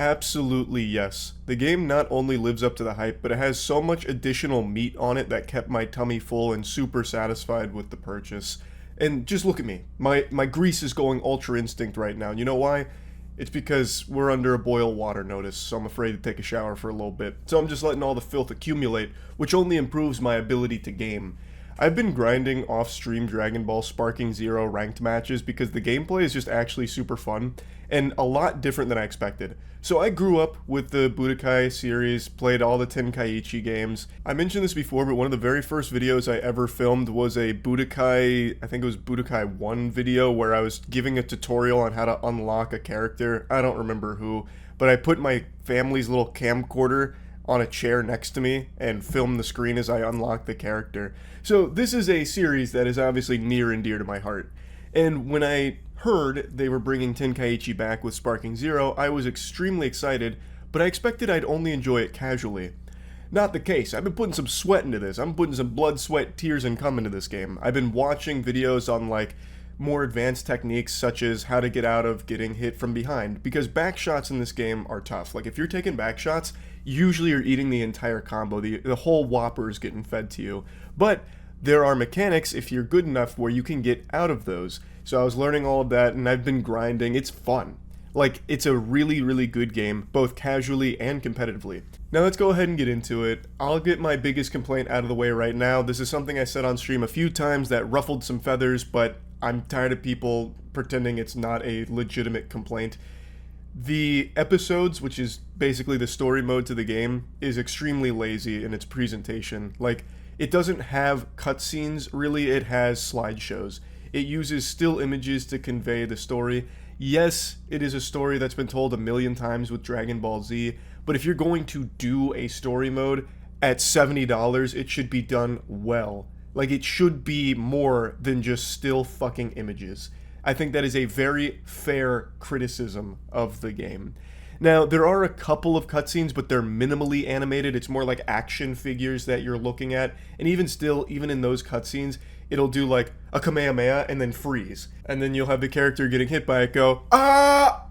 Absolutely yes. The game not only lives up to the hype, but it has so much additional meat on it that kept my tummy full and super satisfied with the purchase. And just look at me. My grease is going Ultra Instinct right now. You know why? It's because we're under a boil water notice, so I'm afraid to take a shower for a little bit. So I'm just letting all the filth accumulate, which only improves my ability to game. I've been grinding off-stream Dragon Ball Sparking Zero ranked matches because the gameplay is just actually super fun and a lot different than I expected. So I grew up with the Budokai series, played all the Tenkaichi games. I mentioned this before, but one of the very first videos I ever filmed was a Budokai, I think it was Budokai 1 video, where I was giving a tutorial on how to unlock a character. I don't remember who, but I put my family's little camcorder on a chair next to me and film the screen as I unlock the character. So this is a series that is obviously near and dear to my heart. And when I heard they were bringing Tenkaichi back with Sparking Zero, I was extremely excited, but I expected I'd only enjoy it casually. Not the case. I've been putting some sweat into this. I'm putting some blood, sweat, tears, and cum into this game. I've been watching videos on like more advanced techniques such as how to get out of getting hit from behind, because back shots in this game are tough. Like if you're taking back shots, usually you're eating the entire combo. The whole whopper is getting fed to you. But there are mechanics, if you're good enough, where you can get out of those. So I was learning all of that, and I've been grinding. It's fun. Like, it's a really, really good game, both casually and competitively. Now let's go ahead and get into it. I'll get my biggest complaint out of the way right now. This is something I said on stream a few times that ruffled some feathers, but I'm tired of people pretending it's not a legitimate complaint. The episodes, which is basically the story mode to the game, is extremely lazy in its presentation. Like, it doesn't have cutscenes, really, it has slideshows. It uses still images to convey the story. Yes, it is a story that's been told a million times with Dragon Ball Z, but if you're going to do a story mode at $70, it should be done well. Like, it should be more than just still fucking images. I think that is a very fair criticism of the game. Now, there are a couple of cutscenes, but they're minimally animated. It's more like action figures that you're looking at. And even still, even in those cutscenes, it'll do like a Kamehameha and then freeze. And then you'll have the character getting hit by it go, ah!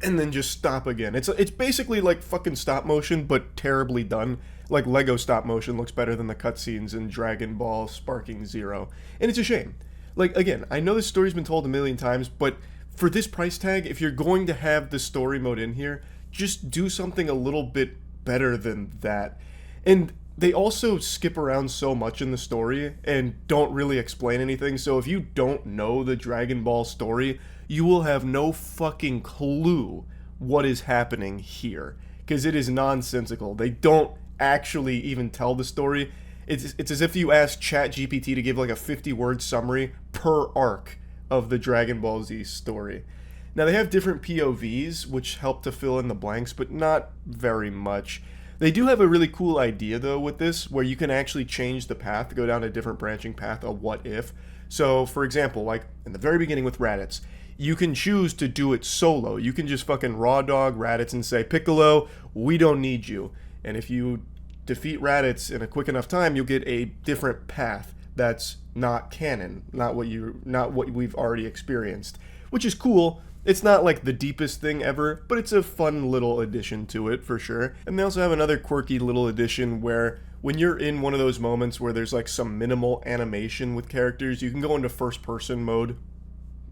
And then just stop again. It's basically like fucking stop motion, but terribly done. Like Lego stop motion looks better than the cutscenes in Dragon Ball Sparking Zero. And it's a shame. Like, again, I know this story's been told a million times, but for this price tag, if you're going to have the story mode in here, just do something a little bit better than that. And they also skip around so much in the story and don't really explain anything, so if you don't know the Dragon Ball story, you will have no fucking clue what is happening here, because it is nonsensical. They don't actually even tell the story. It's as if you asked ChatGPT to give like a 50-word summary per arc of the Dragon Ball Z story. Now, they have different POVs, which help to fill in the blanks, but not very much. They do have a really cool idea, though, with this, where you can actually change the path, go down a different branching path, a what if. So, for example, like in the very beginning with Raditz, you can choose to do it solo. You can just fucking raw dog Raditz and say, Piccolo, we don't need you. And if you defeat Raditz in a quick enough time, you'll get a different path that's not canon, not what we've already experienced, which is cool. It's not like the deepest thing ever, but it's a fun little addition to it for sure. And they also have another quirky little addition where when you're in one of those moments where there's like some minimal animation with characters, you can go into first person mode.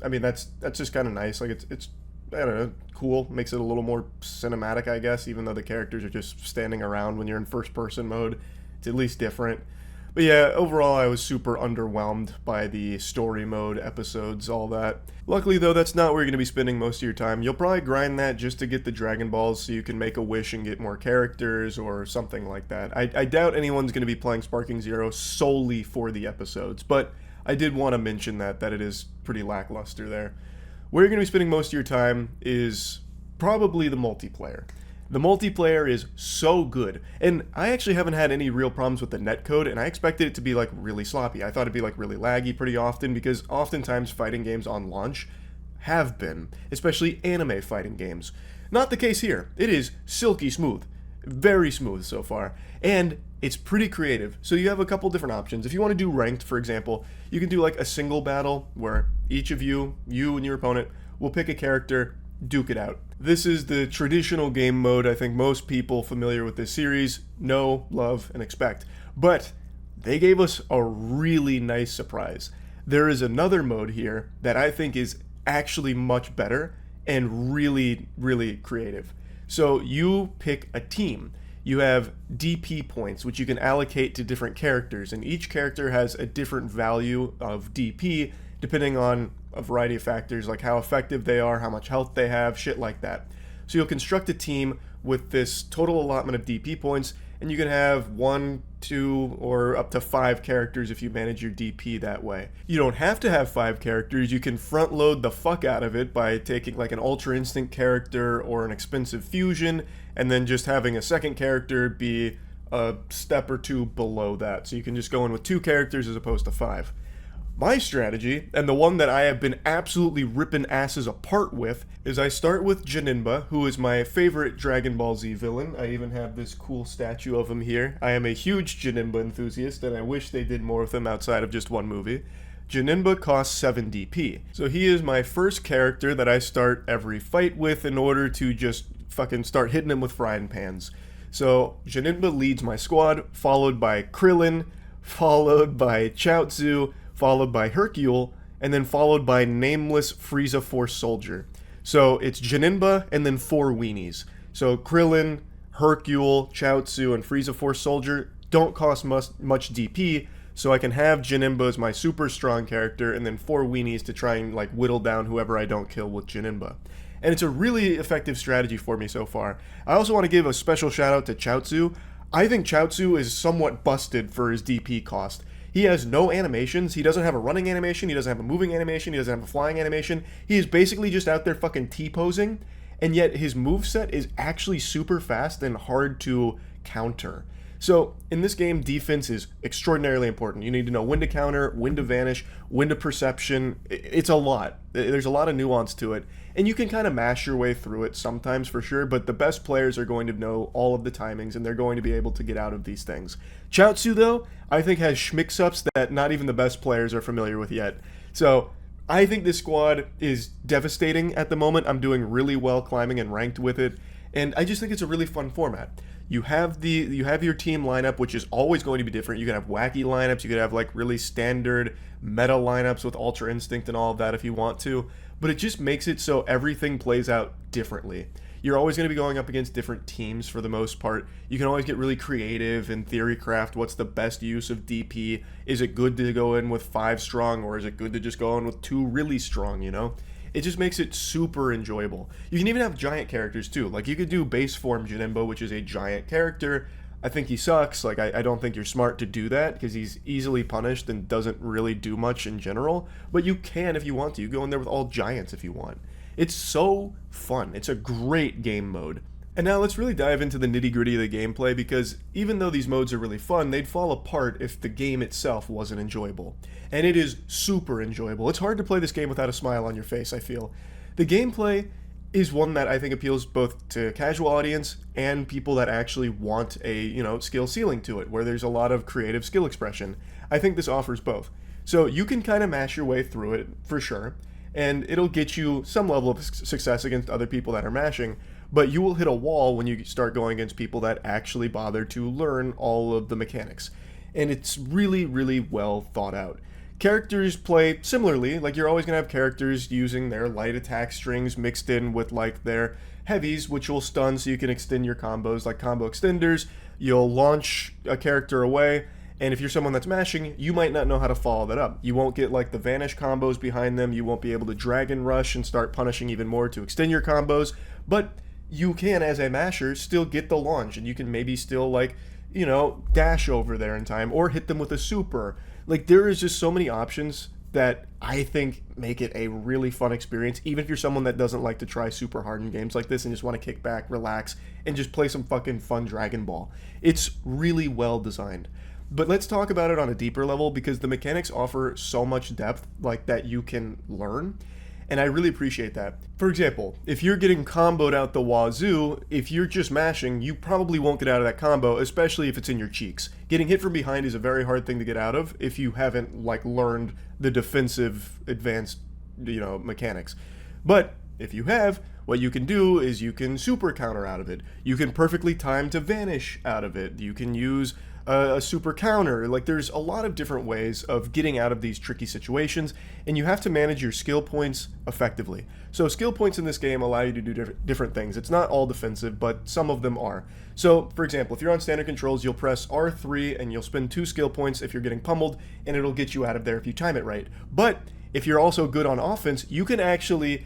I mean, that's just kind of nice. Like it's I don't know, cool. Makes it a little more cinematic, I guess, even though the characters are just standing around when you're in first person mode. It's at least different. But yeah, overall I was super underwhelmed by the story mode episodes, all that. Luckily though, that's not where you're going to be spending most of your time. You'll probably grind that just to get the Dragon Balls so you can make a wish and get more characters or something like that. I doubt anyone's going to be playing Sparking Zero solely for the episodes, but I did want to mention that it is pretty lackluster there. Where you're going to be spending most of your time is probably the multiplayer. The multiplayer is so good, and I actually haven't had any real problems with the netcode, and I expected it to be like really sloppy. I thought it'd be like really laggy pretty often, because oftentimes fighting games on launch have been, especially anime fighting games. Not the case here. It is silky smooth, very smooth so far, and it's pretty creative. So you have a couple different options. If you want to do ranked, for example, you can do like a single battle where each of you and your opponent, will pick a character duke it out. This is the traditional game mode I think most people familiar with this series know, love, and expect. But they gave us a really nice surprise. There is another mode here that I think is actually much better and really, really creative. So you pick a team. You have DP points, which you can allocate to different characters, and each character has a different value of DP depending on a variety of factors like how effective they are, how much health they have, shit like that. So you'll construct a team with this total allotment of DP points, and you can have 1, 2, or up to 5 characters if you manage your DP that way. You don't have to have 5 characters. You can front load the fuck out of it by taking like an Ultra Instinct character or an expensive fusion, and then just having a second character be a step or two below that. So you can just go in with 2 characters as opposed to 5. My strategy, and the one that I have been absolutely ripping asses apart with, is I start with Janinba, who is my favorite Dragon Ball Z villain. I even have this cool statue of him here. I am a huge Janinba enthusiast, and I wish they did more with him outside of just one movie. Janinba costs 7 DP. So he is my first character that I start every fight with in order to just fucking start hitting him with frying pans. So Janinba leads my squad, followed by Krillin, followed by Chaozu, followed by Hercule, and then followed by nameless Frieza Force Soldier. So it's Janinba and then 4 weenies. So Krillin, Hercule, Chaozu, and Frieza Force Soldier don't cost much DP, so I can have Janinba as my super strong character, and then 4 weenies to try and like whittle down whoever I don't kill with Janinba. And it's a really effective strategy for me so far. I also want to give a special shout out to Chaozu. I think Chaozu is somewhat busted for his DP cost. He has no animations. He doesn't have a running animation. He doesn't have a moving animation. He doesn't have a flying animation. He is basically just out there fucking T-posing, and yet his moveset is actually super fast and hard to counter. So in this game, defense is extraordinarily important. You need to know when to counter, when to vanish, when to perception. It's a lot. There's a lot of nuance to it. And you can kind of mash your way through it sometimes for sure, but the best players are going to know all of the timings, and they're going to be able to get out of these things. Chaozu, though, I think has schmix-ups that not even the best players are familiar with yet. So I think this squad is devastating at the moment. I'm doing really well climbing and ranked with it, and I just think it's a really fun format. You have your team lineup, which is always going to be different. You can have wacky lineups. You could have like really standard meta lineups with Ultra Instinct and all of that if you want to. But it just makes it so everything plays out differently. You're always going to be going up against different teams for the most part. You can always get really creative and theory craft what's the best use of DP. Is it good to go in with 5 strong, or is it good to just go in with 2 really strong, you know? It just makes it super enjoyable. You can even have giant characters too. Like you could do base form Janinba, which is a giant character. I think he sucks. Like I don't think you're smart to do that because he's easily punished and doesn't really do much in general. But you can if you want to. You go in there with all giants if you want. It's so fun. It's a great game mode. And now let's really dive into the nitty-gritty of the gameplay, because even though these modes are really fun, they'd fall apart if the game itself wasn't enjoyable. And it is super enjoyable. It's hard to play this game without a smile on your face, I feel. The gameplay is one that I think appeals both to casual audience and people that actually want a, skill ceiling to it, where there's a lot of creative skill expression. I think this offers both. So you can kind of mash your way through it, for sure, and it'll get you some level of success against other people that are mashing, but you will hit a wall when you start going against people that actually bother to learn all of the mechanics. And it's really, really well thought out. Characters play similarly. Like you're always going to have characters using their light attack strings mixed in with like their heavies, which will stun so you can extend your combos like combo extenders. You'll launch a character away, and if you're someone that's mashing, you might not know how to follow that up. You won't get like the vanish combos behind them. You won't be able to dragon rush and start punishing even more to extend your combos, but you can, as a masher, still get the launch, and you can maybe still dash over there in time or hit them with a super. Like there is just so many options that I think make it a really fun experience, even if you're someone that doesn't like to try super hard in games like this and just want to kick back, relax, and just play some fucking fun Dragon Ball. It's really well designed. But let's talk about it on a deeper level, because the mechanics offer so much depth like that you can learn, and I really appreciate that. For example, if you're getting comboed out the wazoo, if you're just mashing, you probably won't get out of that combo, especially if it's in your cheeks. Getting hit from behind is a very hard thing to get out of if you haven't learned the defensive advanced mechanics. But If you have, what you can do is you can super counter out of it. You can perfectly time to vanish out of it. You can use a super counter. Like, there's a lot of different ways of getting out of these tricky situations, and you have to manage your skill points effectively. So skill points in this game allow you to do different things. It's not all defensive, but some of them are. So, for example, if you're on standard controls, you'll press R3 and you'll spend 2 skill points if you're getting pummeled, and it'll get you out of there if you time it right. But if you're also good on offense, you can actually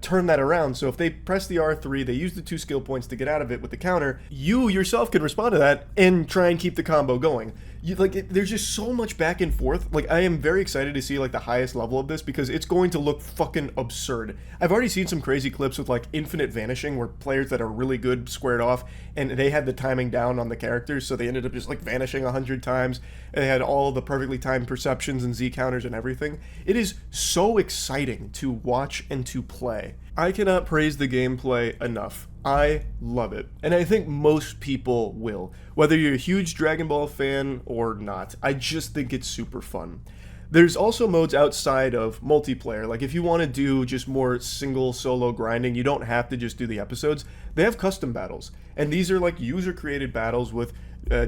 turn that around. So if they press the R3, they use the 2 skill points to get out of it with the counter, you yourself can respond to that and try and keep the combo going. There's just so much back and forth. Like, I am very excited to see like the highest level of this, because it's going to look fucking absurd. I've already seen some crazy clips with like infinite vanishing, where players that are really good squared off, and they had the timing down on the characters, so they ended up just like vanishing 100 times. And they had all the perfectly timed perceptions and Z counters and everything. It is so exciting to watch and to play. I cannot praise the gameplay enough. I love it. And I think most people will. Whether you're a huge Dragon Ball fan or not, I just think it's super fun. There's also modes outside of multiplayer. Like, if you want to do just more single solo grinding, you don't have to just do the episodes. They have custom battles. And these are like user-created battles with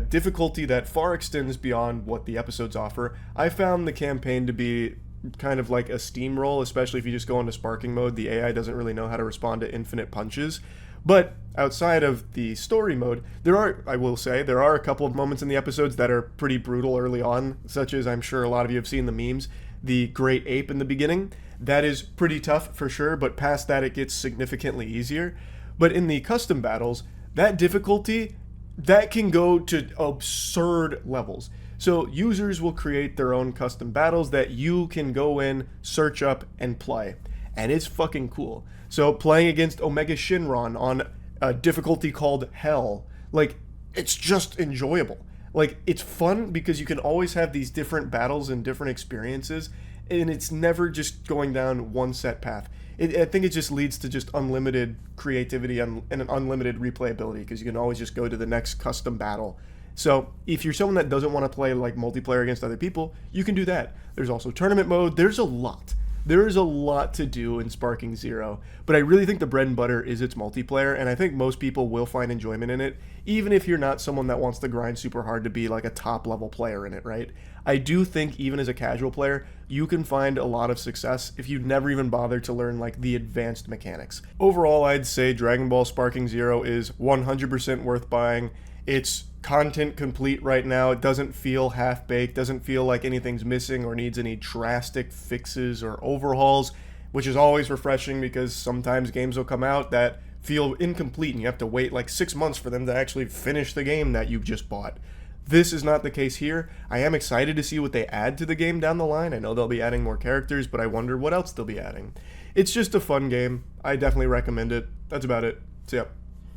difficulty that far extends beyond what the episodes offer. I found the campaign to be kind of like a steamroll, especially if you just go into sparking mode. The AI doesn't really know how to respond to infinite punches. But outside of the story mode, I will say, there are a couple of moments in the episodes that are pretty brutal early on, such as, I'm sure a lot of you have seen the memes, the Great Ape in the beginning. That is pretty tough for sure, but past that it gets significantly easier. But in the custom battles, that difficulty, that can go to absurd levels. So users will create their own custom battles that you can go in, search up, and play. And it's fucking cool. So playing against Omega Shinron on a difficulty called Hell, like, it's just enjoyable. Like, it's fun because you can always have these different battles and different experiences, and it's never just going down one set path. I think it just leads to just unlimited creativity and an unlimited replayability, because you can always just go to the next custom battle. So if you're someone that doesn't want to play like multiplayer against other people, you can do that. There's also tournament mode. There's a lot. There is a lot to do in Sparking Zero, but I really think the bread and butter is its multiplayer, and I think most people will find enjoyment in it, even if you're not someone that wants to grind super hard to be like a top level player in it, right? I do think even as a casual player, you can find a lot of success if you never even bother to learn like the advanced mechanics. Overall, I'd say Dragon Ball Sparking Zero is 100% worth buying. It's content complete right now. It doesn't feel half-baked, doesn't feel like anything's missing or needs any drastic fixes or overhauls, which is always refreshing, because sometimes games will come out that feel incomplete and you have to wait like 6 months for them to actually finish the game that you've just bought. This is not the case here. I am excited to see what they add to the game down the line. I know they'll be adding more characters, but I wonder what else they'll be adding. It's just a fun game. I definitely recommend it. That's about it. See ya.